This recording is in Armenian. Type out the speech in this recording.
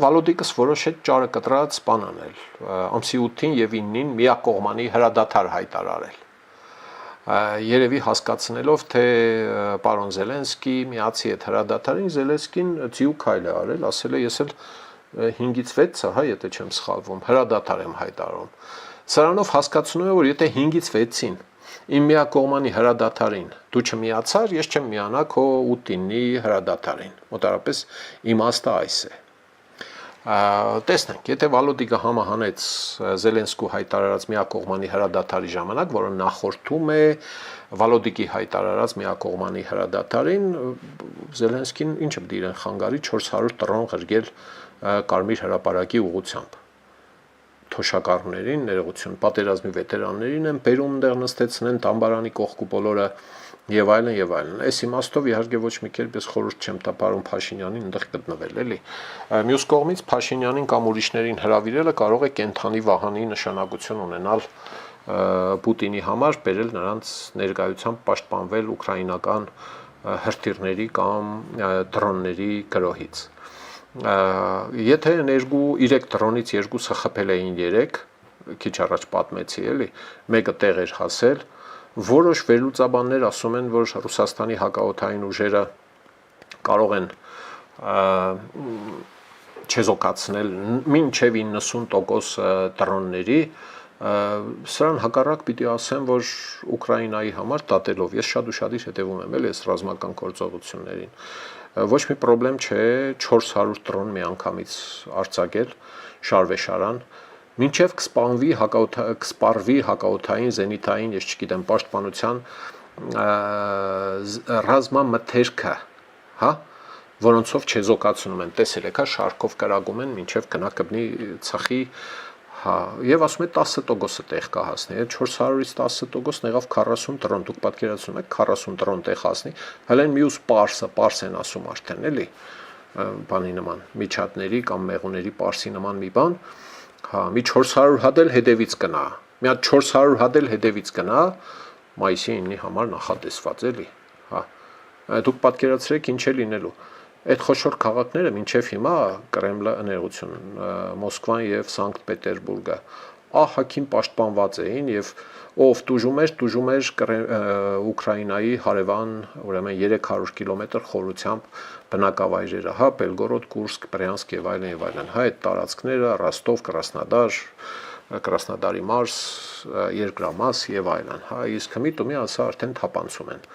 Վալոդիկս որոշեց ճարը կտրած բան անել, ամսի 8-ին եւ 9-ին միակողմանի հրադադար հայտարարել։ Երևի հասկացնելով, թե պարոն Զելենսկի միացի այդ հրադադարին, Զելենսկին ձիու քայլ է արել, ասել է ես էլ 5-ից 6-ը, հա, եթե չեմ սխալվում, հրադադար եմ հայտարարում։ Սրանով հասկացնում եմ, որ եթե 5-ից 6-ին իմ միակողմանի հրադադարին դու չմիացար, ես չեմ միանա քո 8-9-ի հրադադարին։ Մոտարապես իմաստը այս է։ Տեսնենք, եթե Վալոդիկը համահանեց Զելենսկու հայտարարած միակողմանի հրադադարի ժամանակ, որը նախորդում է Վալոդիկի հայտարարած միակողմանի հրադադարին, Զելենսկին ինչը պետք է իրեն խանգարի 400 տրոն ղրգել Կարմիր հրապարակի ուղղությամբ։ Թոշակառուներին, ներողություն, պատերազմի վետերաններին են բերում դեռ նստեցնեն տամբարանի կողքու բոլորը եւ այլն եւ այլն։ Այս իմաստով իհարկե ոչ մի կերպ ես խորհուրդ չեմ տա պարոն Փաշինյանին այնտեղ գտնվել, էլի։ Մյուս կողմից Փաշինյանին կամ ուրիշներին հրավիրելը կարող է կենթանի վահանի նշանակություն ունենալ Պուտինի համար, բերել նրանց ներկայությամբ պաշտպանվել ուկրաինական հրթիռների կամ դրոնների գրոհից։ Եթե 3 դրոնից 2-ը խփել էին 3, քիչ առաջ պատմեցի, էլի, մեկը տեղ էր հասել, որոշ վերլուծաբաններ ասում են, որ Ռուսաստանի հակաօդային ուժերը կարող են չեզոքացնել մինչև 90% դրոնների, սրան հակառակ պիտի ասեմ, որ Ուկրաինայի համար դատելով, ես շատ ուշադիր հետևում եմ, էլի, այս ռազմական գործողություններին, ոչ մի պրոբլեմ չէ 400 տրոն միանգամից արձակել շարվեշարան, մինչև կսպարվի հակաօդային, զենիթային, ես չգիտեմ, պաշտպանության ռազմամթերքը, հա, որոնցով չեզոքացնում են, տեսել եք, հա, շարքով կրակում են, մինչև գնա կբնի ծխի, հա, եւ ասում է 10% տեղ կհասնի, այդ 400-ից 10% եղավ 40 տրոն, դուք պատկերացնում եք 40 տրոն տեղ հասնի, հələ մյուս պարս են ասում արդեն, էլի, բանի նման, միջատների կամ մեղուների պարսի նման մի բան, հա, մի 400 հատ էլ հետևից կնա, մի հատ 400 հատ էլ հետևից կնա, մայիսի 9-ի համար նախատեսված, էլի, հա, դուք պատկերացրեք ինչ է լինելու, այդ խոշոր քաղաքները մինչև հիմա Կրեմլը ներողություն, Մոսկվան եւ Սանկտ Պետերբուրգը ահագին պաշտպանված էին եւ ով տուժում էր Ուկրաինայի հարևան, ուրեմն 300 կիլոմետր խորությամբ բնակավայրերը, հա, Բելգորոդ, Կուրսկ, Բրյանսկ եւ այլն, հա, այդ տարածքները Ռոստով, Կրասնոդարի մարզ, Երկրամաս եւ այլն, հա, իսկ հմի տումի ասա արդեն թափանցում են։